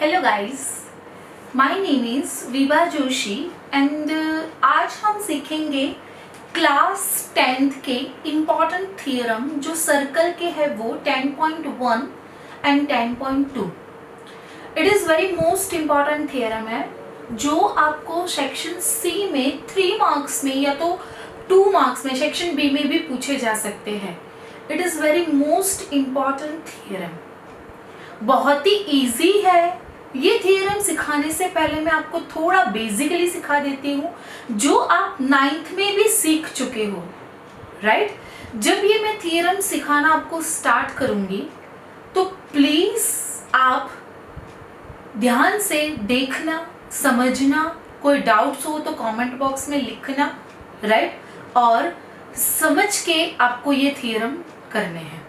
Hello guys, my name is Vibha Joshi and आज हम सीखेंगे क्लास 10th के इम्पॉर्टेंट थियरम जो सर्कल के है वो 10.1 and 10.2। It is very most important theorem है जो आपको सेक्शन सी में 3 मार्क्स में या तो 2 मार्क्स में सेक्शन बी में भी पूछे जा सकते हैं। It is very most important theorem, बहुत ही इजी है। ये थियरम सिखाने से पहले मैं आपको थोड़ा बेसिकली सिखा देती हूँ जो आप 9th में भी सीख चुके हो, राइट? जब ये मैं थियरम सिखाना आपको स्टार्ट करूँगी तो प्लीज़ आप ध्यान से देखना, समझना, कोई डाउट्स हो तो कमेंट बॉक्स में लिखना, राइट? और समझ के आपको ये थियरम करने हैं,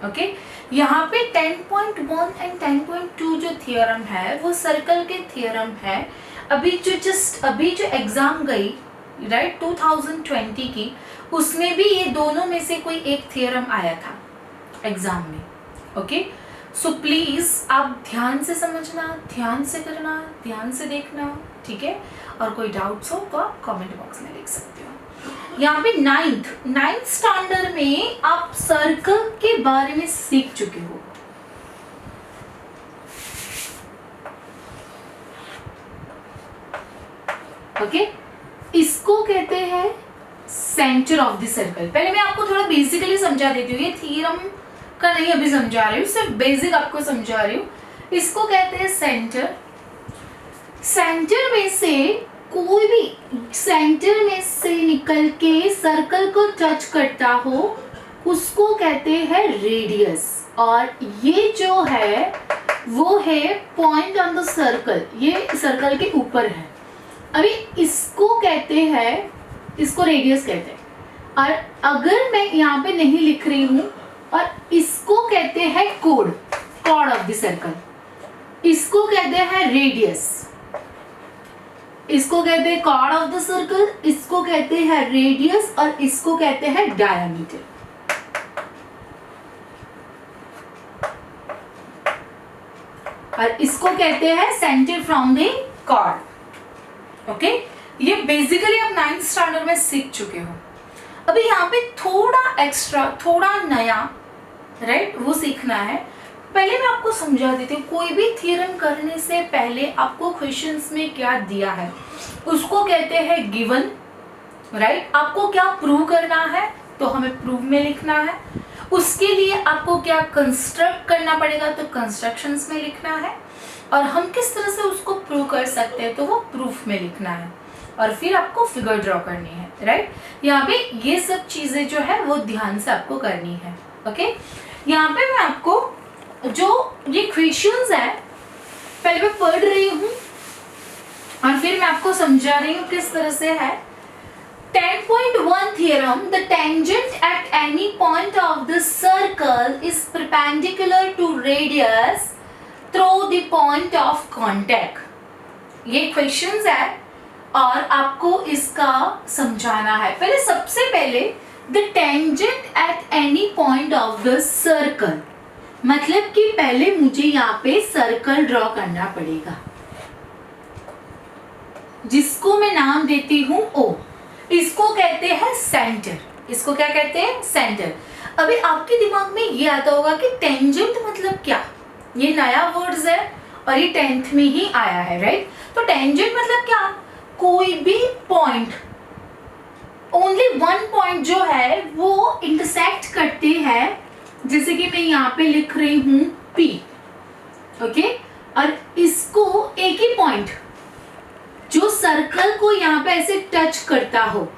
ओके? यहाँ पे 10.1 एंड 10.2 जो थियरम है वो सर्कल के थियरम है। अभी जो एग्जाम गई, राइट, 2020 की, उसमें भी ये दोनों में से कोई एक थियरम आया था एग्जाम में, ओके? सो प्लीज़ आप ध्यान से समझना, ध्यान से करना, ध्यान से देखना, ठीक है? और कोई डाउट्स हो तो आप कमेंट बॉक्स में लिख सकते हो। यहाँ पे 9th स्टैंडर्ड में आप सर्कल के बारे में सीख चुके हो। ओके, इसको कहते हैं सेंटर ऑफ द सर्कल। पहले मैं आपको थोड़ा बेसिकली समझा देती हूँ, ये थ्योरम का नहीं अभी समझा रही हूँ, सिर्फ बेसिक आपको समझा रही हूँ। इसको कहते हैं सेंटर। सेंटर में से कोई भी सेंटर में से निकल के सर्कल को टच करता हो उसको कहते हैं रेडियस, और ये जो है वो है पॉइंट ऑन द सर्कल, ये सर्कल के ऊपर है। अभी इसको कहते हैं, इसको रेडियस कहते हैं। और अगर मैं यहाँ पे नहीं लिख रही हूँ, और इसको कहते हैं कॉर्ड ऑफ द सर्कल, इसको कहते हैं रेडियस, इसको कहते हैं कॉर्ड ऑफ द सर्कल, इसको कहते हैं रेडियस, और इसको कहते हैं डायमीटर। और इसको कहते हैं centre from the chord, okay? ये बेसिकली आप 9th स्टैंडर्ड में सीख चुके हो। अभी यहाँ पे थोड़ा एक्स्ट्रा, थोड़ा नया, राइट, वो सीखना है। पहले मैं आपको समझा देती हूँ, कोई भी थ्योरम करने से पहले आपको क्वेश्चंस में क्या दिया है उसको कहते हैं गिवन, राइट? आपको क्या प्रूव करना है तो हमें प्रूव में लिखना है। उसके लिए आपको क्या कंस्ट्रक्ट करना पड़ेगा तो कंस्ट्रक्शंस में लिखना है, और हम किस तरह से उसको प्रूव कर सकते हैं तो वो प्रूफ में लिखना है, और फिर आपको फिगर ड्रॉ करनी है, राइट? यहाँ पे ये सब चीज़ें जो है वो ध्यान से आपको करनी है, ओके? यहाँ पे मैं आपको जो ये क्वेश्चंस है पहले मैं पढ़ रही हूँ और फिर मैं आपको समझा रही हूँ किस तरह से है। 10.1 theorem, the tangent at any point of the circle is perpendicular to radius through the point of contact। ये क्वेश्चंस है और आपको इसका समझाना है। पहले सबसे पहले the tangent at any point of the circle, मतलब कि पहले मुझे यहाँ पे सर्कल ड्रॉ करना पड़ेगा जिसको मैं नाम देती हूँ O। इसको कहते हैं सेंटर। इसको क्या कहते हैं? सेंटर। अभी आपके दिमाग में ये आता होगा कि टेंजेंट मतलब क्या? ये नया वर्ड्स है और ये 10th में ही आया है, राइट? तो टेंजेंट मतलब क्या? कोई भी पॉइंट, ओनली वन पॉइंट जो है वो इंटरसेक्ट करते हैं, जैसे कि मैं यहाँ पे लिख रही हूँ P, ओके? और इसको एक ही पॉइंट जो सर्कल को यहाँ पे ऐसे टच करता हो,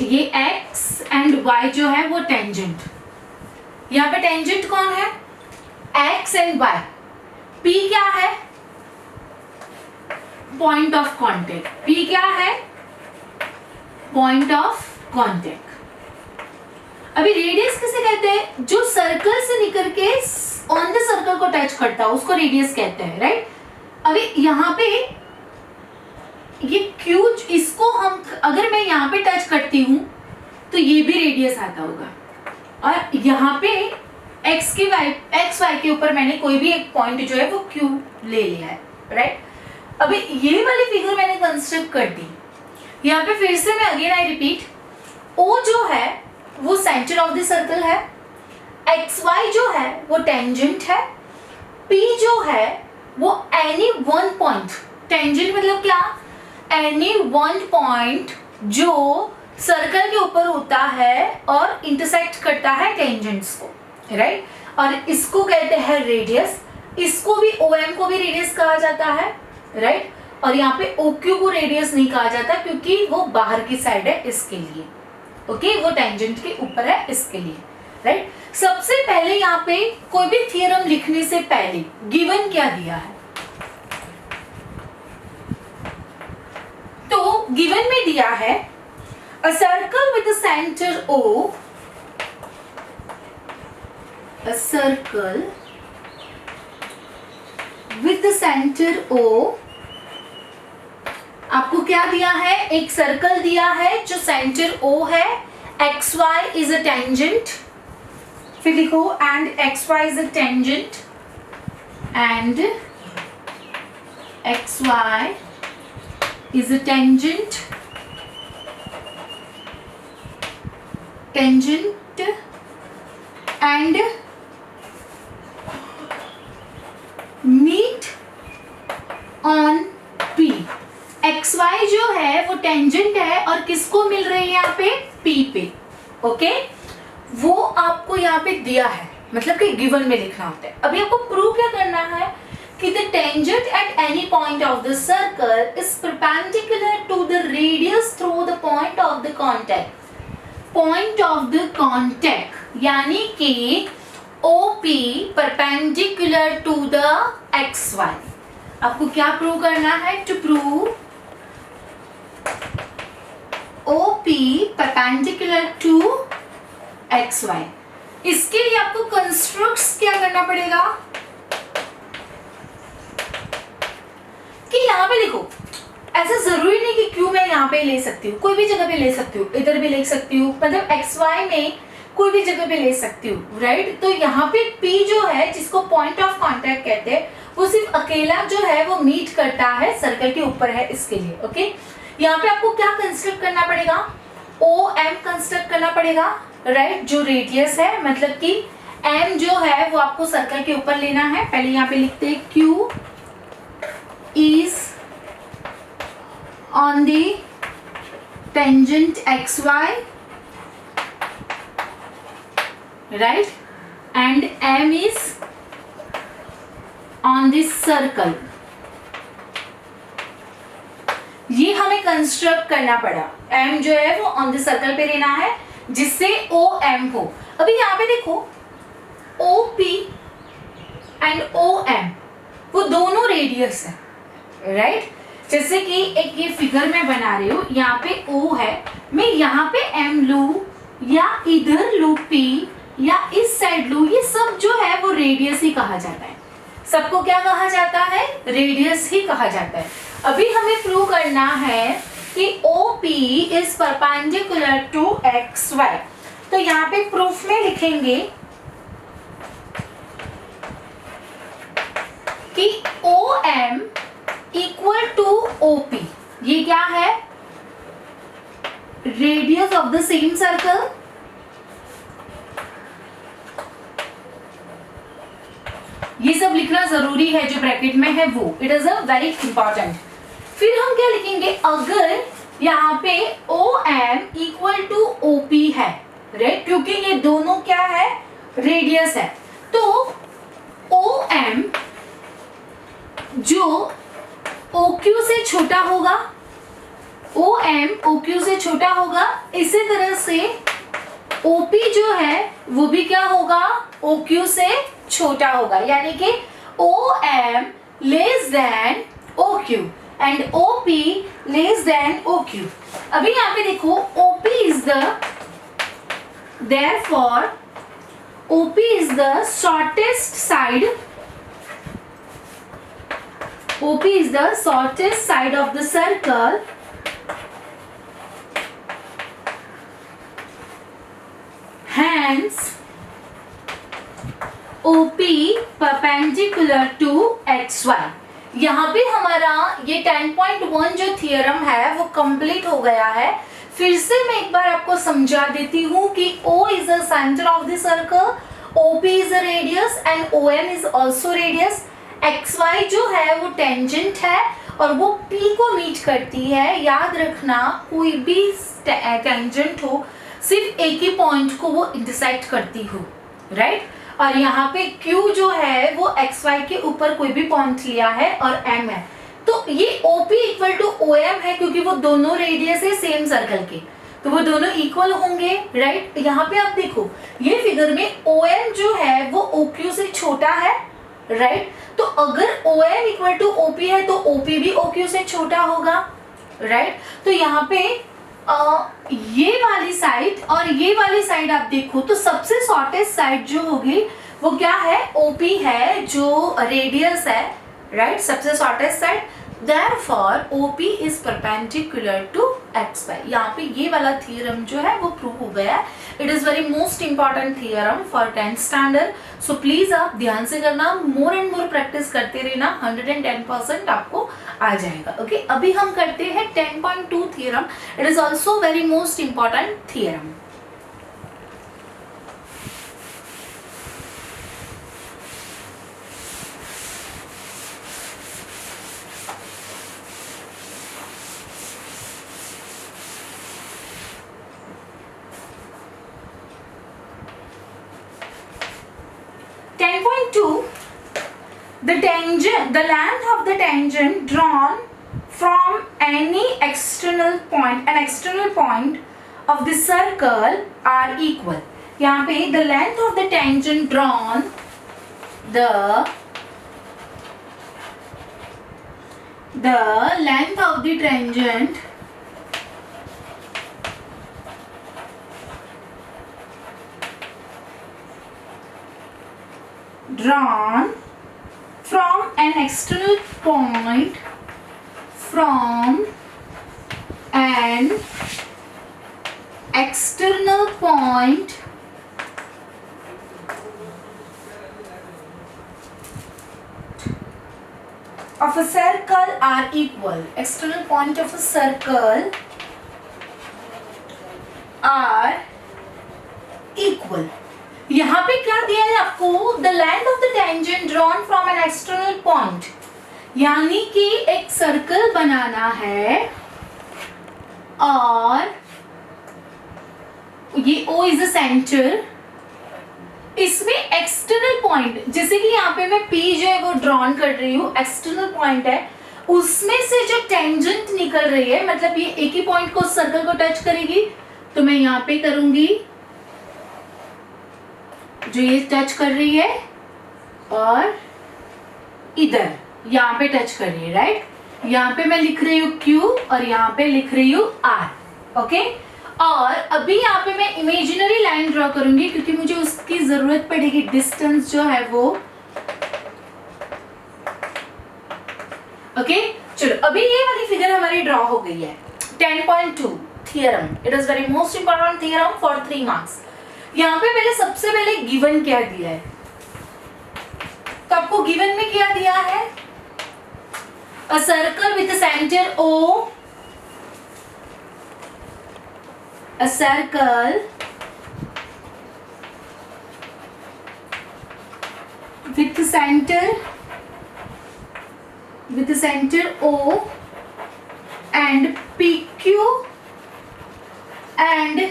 ये x एंड y जो है वो टेंजेंट। यहाँ पे टेंजेंट कौन है? x and y। P क्या है? Point of contact. P क्या है? Point of contact. अभी रेडियस किसे कहते हैं? जो सर्कल से निकल के ऑन द सर्कल को टच करता है उसको रेडियस कहते हैं, राइट? अभी यहाँ पे ये Q, इसको हम अगर मैं यहाँ पे टच करती हूँ तो ये भी रेडियस आता होगा, और यहाँ पे एक्स वाई के ऊपर मैंने कोई भी एक पॉइंट जो है वो क्यू ले लिया है, राइट। अभी ये वाली फिगर मैंने कंस्ट्रक्ट कर दी। यहाँ पे फिर से मैं अगेन आई रिपीट, ओ जो है वो सेंटर ऑफ द सर्कल है, एक्स वाई जो है वो टेंजेंट है, पी जो है वो एनी वन पॉइंट, टेंजेंट मतलब क्या, एनी वन पॉइंट जो सर्कल के ऊपर होता है और इंटरसेक्ट करता है टेंजेंट्स को, राइट। और इसको कहते हैं रेडियस, इसको भी OM को भी रेडियस कहा जाता है, राइट। और यहाँ पे OQ को रेडियस नहीं कहा जाता क्योंकि वो बाहर की साइड है इसके लिए, ओके, वो टेंजेंट के ऊपर है इसके लिए, राइट। सबसे पहले यहाँ पे कोई भी थ्योरम लिखने से पहले गिवन क्या दिया है, तो गिवन में दिया है a circle with centre O, a circle with the center O, आपको क्या दिया है, एक सर्कल दिया है जो सेंटर O है, X Y is a tangent, फिर लिखो and X Y is a tangent, and X Y is a tangent and meet on P। XY जो है वो टेंजेंट है और किसको मिल रही है यहाँ पे, P पे, ओके। वो आपको यहाँ पे दिया है, मतलब कि गिवन में लिखना होता है। अभी आपको प्रूव क्या करना है कि the tangent at any point of the circle is perpendicular to the radius through the point of the contact, point of the contact यानी कि OP perpendicular to the XY। आपको क्या प्रूव करना है, to prove OP perpendicular to XY। इसके लिए आपको constructs क्या करना पड़ेगा कि यहाँ पे देखो, ऐसा जरूरी नहीं कि क्यू मैं यहाँ पे ले सकती हूँ, कोई भी जगह पे ले सकती हूँ, इधर भी ले सकती हूँ, मतलब XY में कोई भी जगह पे ले सकती हूँ, राइट। तो यहाँ पे P जो है जिसको पॉइंट ऑफ कांटेक्ट कहते हैं, वो सिर्फ अकेला जो है वो मीट करता है सर्कल के ऊपर है इसके लिए, ओके। यहाँ पे आपको क्या कंस्ट्रक्ट करना पड़ेगा, OM कंस्ट्रक्ट करना पड़ेगा, राइट, जो रेडियस है, मतलब कि M जो है वो आपको सर्कल के ऊपर लेना है। पहले यहाँ पे लिखते हैं Q is on the tangent XY, right, and M is on this circle। ये हमें कंस्ट्रक्ट करना पड़ा, M जो है वो ऑन द सर्कल पे लेना है जिससे OM हो। अभी यहाँ पे देखो OP एंड OM वो दोनों रेडियस है, राइट। जैसे कि एक ये फिगर मैं बना रही हूँ, यहाँ पे O है, मैं यहाँ पे M लूँ या इधर लूँ P या इस साइड लूँ, ये सब जो है वो रेडियस ही कहा जाता है। सबको क्या कहा जाता है, रेडियस ही कहा जाता है। अभी हमें प्रूव करना है कि OP is perpendicular to XY। तो यहाँ पे प्रूफ में लिखेंगे कि OM इक्वल टू OP, ये क्या है, radius of the same circle, ये सब लिखना जरूरी है जो ब्रैकेट में है वो, it is a very important. फिर हम क्या लिखेंगे, अगर यहाँ पे OM इक्वल टू OP है, राइट, क्योंकि ये दोनों क्या है, रेडियस है, तो OM जो OQ से छोटा होगा, OM OQ से छोटा होगा, इसी तरह से OP जो है वो भी क्या होगा, OQ से छोटा होगा, यानी कि OM less than OQ and OP less than OQ। अभी यहाँ पे देखो OP is the, therefore OP is the shortest side, OP is the shortest side of the circle, hence OP perpendicular to XY। यहाँ पे हमारा ये 10.1 जो theorem है वो कंप्लीट हो गया है। फिर से मैं एक बार आपको समझा देती हूँ कि O is the center of the circle, OP is a radius and OM is also radius। XY जो है वो टेंजेंट है और वो P को मीट करती है। याद रखना कोई भी टेंजेंट हो सिर्फ एक ही पॉइंट को वो इंटरसेक्ट करती हो, राइट। और यहाँ पे Q जो है वो XY के ऊपर कोई भी पॉइंट लिया है और M है, तो ये OP इक्वल टू OM है क्योंकि वो दोनों रेडियस है सेम सर्कल के, तो वो दोनों इक्वल होंगे, राइट। यहाँ पे आप देखो ये फिगर में OM जो है वो OQ से छोटा है, राइट। तो अगर OM इक्वल टू OP है तो OP भी OQ से छोटा होगा, राइट। तो यहाँ पे ये वाली साइड और ये वाली साइड आप देखो तो सबसे शॉर्टेस्ट साइड जो होगी वो क्या है, OP है जो रेडियस है, राइट, सबसे shortest side. Therefore OP is perpendicular to XY। यहाँ पे ये वाला थियरम जो है वो प्रूव हो गया है। It is very most important theorem for 10th standard. So please आप ध्यान से करना, मोर एंड मोर प्रैक्टिस करते रहना, 110% आपको आ जाएगा। ओके अभी हम करते हैं 10.2 theorem. It is also very most important theorem. The length of the tangent drawn from any external point of the circle are equal। यहाँ पे the length of the tangent drawn, the length of the tangent drawn from an external point of a circle are equal। external point of a circle are equal। यहाँ पे क्या दिया है आपको, the length of the tangent drawn from an external point, यानी कि एक circle बनाना है और ये O is a center, इसमें एक्सटर्नल पॉइंट, जैसे कि यहाँ पे मैं P जो है वो ड्रॉन कर रही हूँ, एक्सटर्नल पॉइंट है, उसमें से जो टेंजेंट निकल रही है, मतलब ये एक ही पॉइंट को सर्कल को टच करेगी, तो मैं यहाँ पे करूंगी जो ये टच कर रही है और इधर यहाँ पे टच कर रही है, राइट। यहाँ पे मैं लिख रही हूँ Q और यहाँ पे लिख रही हूँ R, ओके। और अभी यहाँ पे मैं इमेजिनरी लाइन ड्रॉ करूंगी क्योंकि मुझे उसकी जरूरत पड़ेगी, डिस्टेंस जो है वो, ओके। चलो अभी ये वाली फिगर हमारी ड्रॉ हो गई है। 10.2 theorem, it is very most important theorem for 3 marks. यहाँ पे पहले सबसे पहले गिवन क्या दिया है, तो आपको गिवन में क्या दिया है, a circle with centre O, a circle with center O and PQ and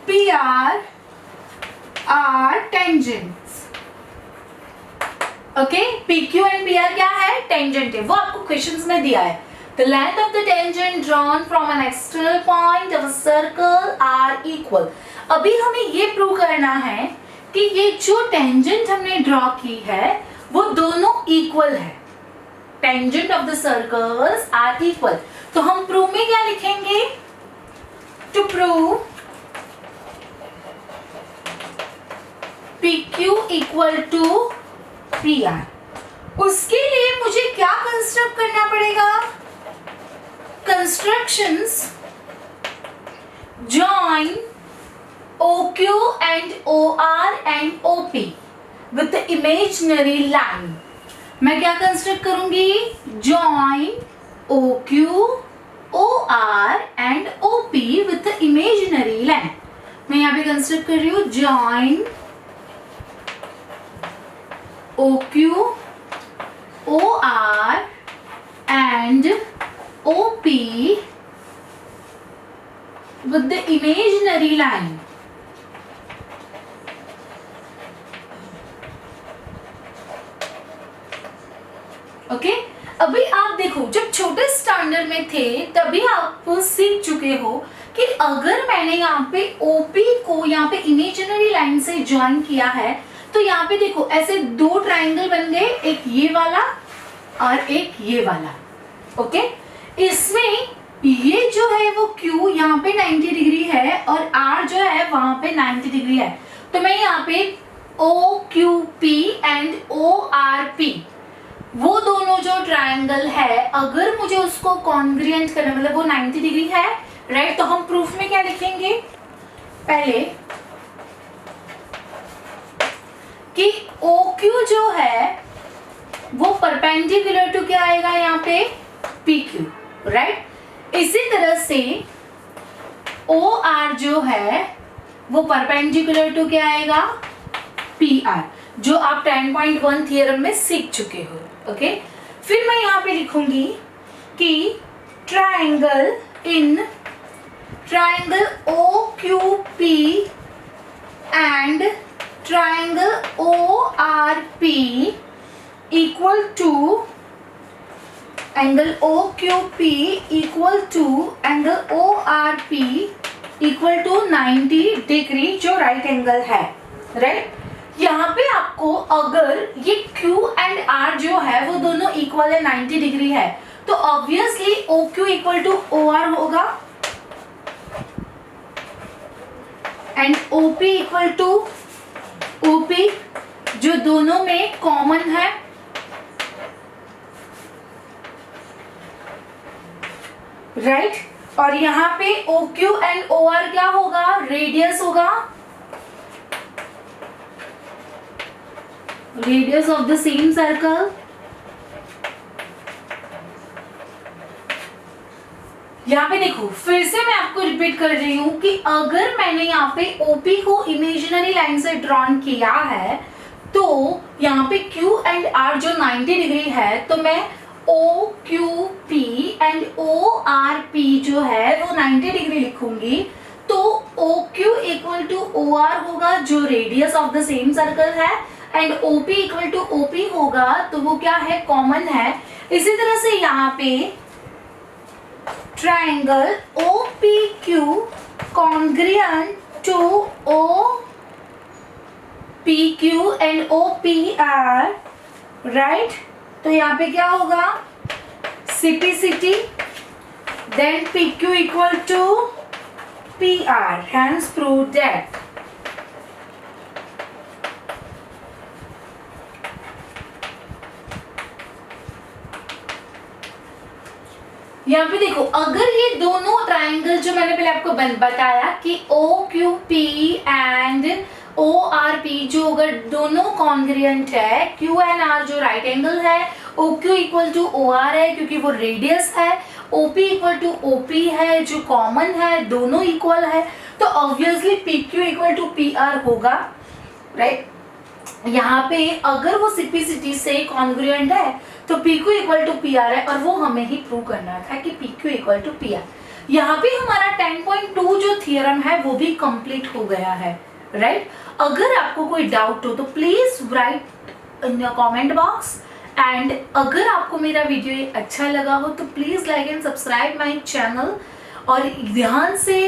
PR are tangents। Okay PQ and PR क्या है, टेंजेंट है, वो आपको क्वेश्चंस में दिया है। The length of the tangent drawn from an external point of a circle are equal। अभी हमें ये प्रूव करना है कि ये जो टेंजेंट हमने ड्रॉ की है वो दोनों इक्वल है। Tangent of the circles are equal. तो हम प्रूव में क्या लिखेंगे, to prove PQ equal to PR। उसके लिए मुझे क्या कंस्ट्रक्ट करना पड़ेगा, constructions join OQ and OR and OP with the imaginary line. मैं क्या कंस्ट्रक्ट करूंगी? Join OQ, OR and OP with the imaginary line. मैं यहाँ पे कंस्ट्रक्ट कर रही हूँ join OQ, OR and OP with the imaginary line. Okay अभी आप देखो, जब छोटे स्टैंडर्ड में थे तभी आप सीख चुके हो कि अगर मैंने यहाँ पे OP को यहाँ पे इमेजिनरी लाइन से ज्वाइन किया है तो यहाँ पे देखो ऐसे दो ट्राइंगल बन गए, एक ये वाला और एक ये वाला. ओके इसमें ये जो है वो Q यहाँ पे 90 डिग्री है और R जो है वहां पे 90 डिग्री है. तो मैं यहाँ पे OQP एंड ORP वो दोनों जो ट्रायंगल है अगर मुझे उसको कॉन्ग्रुएंट करना, मतलब वो 90 डिग्री है, राइट, तो हम प्रूफ में क्या लिखेंगे? पहले कि OQ जो है वो परपेंडिकुलर टू क्या आएगा यहाँ पे? PQ, right. इसी तरह से OR जो है वो परपेंडिकुलर टू क्या आएगा? PR, जो आप 10.1 थियरम में सीख चुके हो. ओके फिर मैं यहाँ पे लिखूंगी कि triangle OQP and triangle ORP equal to angle OQP equal to angle ORP equal to 90 degree जो राइट एंगल है, राइट. यहाँ पे आपको अगर ये Q एंड R जो है वो दोनों इक्वल है, 90 डिग्री है, तो obviously OQ equal to OR होगा and OP equal to OP जो दोनों में कॉमन है, राइट. और यहाँ पे OQ एंड OR क्या होगा? रेडियस होगा, radius of the same circle. यहाँ पे देखो फिर से मैं आपको रिपीट कर रही हूँ कि अगर मैंने यहाँ पे OP को इमेजिनरी लाइन से ड्रॉन किया है तो यहाँ पे Q एंड R जो 90 डिग्री है तो मैं OQP एंड ORP जो है वो 90 डिग्री लिखूंगी. तो OQ इक्वल टू OR होगा जो radius of the same circle है and OP equal to OP होगा तो वो क्या है? कॉमन है. इसी तरह से यहाँ पे triangle OPQ congruent to OPQ and OPR, right. तो यहाँ पे क्या होगा? CPCT then PQ equal to PR, hence prove that. यहाँ पे देखो अगर ये दोनों ट्राइंगल जो मैंने पहले आपको बताया कि OQP एंड ORP जो अगर दोनों कॉन्ग्रुएंट है, Q एंड R जो राइट एंगल है, OQ इक्वल टू OR है क्योंकि वो रेडियस है, OP इक्वल टू OP है जो कॉमन है, दोनों इक्वल है, तो obviously PQ equal to PR होगा, राइट. यहाँ पे अगर वो CPCT से कॉन्ग्रुएंट है तो PQ इक्वल टू PR है और वो हमें ही प्रूव करना था कि PQ इक्वल टू PR. यहाँ पे हमारा 10.2 जो थियरम है वो भी कंप्लीट हो गया है, राइट. अगर आपको कोई डाउट हो तो please right in the comment box and अगर आपको मेरा वीडियो अच्छा लगा हो तो please like and subscribe my channel और ध्यान से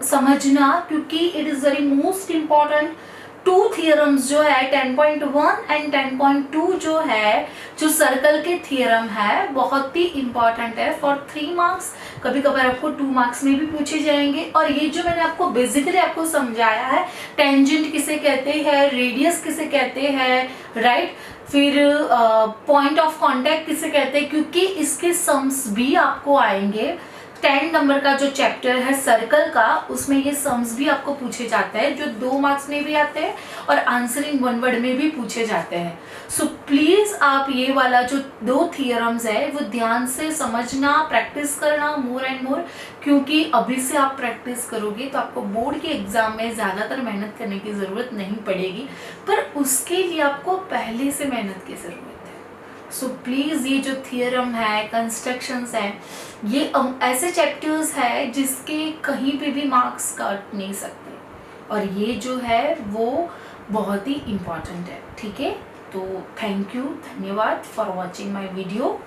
समझना क्योंकि it is very most important. 2 theorems जो है 10.1 एंड 10.2 जो है जो सर्कल के थियरम है बहुत ही इंपॉर्टेंट है फॉर 3 मार्क्स. कभी कभार आपको 2 मार्क्स में भी पूछे जाएंगे. और ये जो मैंने आपको बेसिकली आपको समझाया है, टेंजेंट किसे कहते हैं, रेडियस किसे कहते हैं, राइट, फिर पॉइंट ऑफ कांटेक्ट किसे कहते हैं, क्योंकि इसके सम्स भी आपको आएंगे. 10 नंबर का जो चैप्टर है सर्कल का, उसमें ये सम्स भी आपको पूछे जाते हैं जो 2 मार्क्स में भी आते हैं और आंसरिंग वन वर्ड में भी पूछे जाते हैं। सो प्लीज़ आप ये वाला जो 2 थियरम्स है वो ध्यान से समझना, प्रैक्टिस करना मोर एंड मोर, क्योंकि अभी से आप प्रैक्टिस करोगे तो आपको बोर्ड के एग्ज़ाम में ज़्यादातर मेहनत करने की ज़रूरत नहीं पड़ेगी, पर उसके लिए आपको पहले से मेहनत की ज़रूरत है। सो प्लीज़ ये जो थियरम है, कंस्ट्रक्शंस है, ये ऐसे चैप्टर्स है जिसके कहीं पे भी मार्क्स काट नहीं सकते, और ये जो है वो बहुत ही इम्पॉर्टेंट है। ठीक है, तो थैंक यू, धन्यवाद फॉर वॉचिंग माई वीडियो।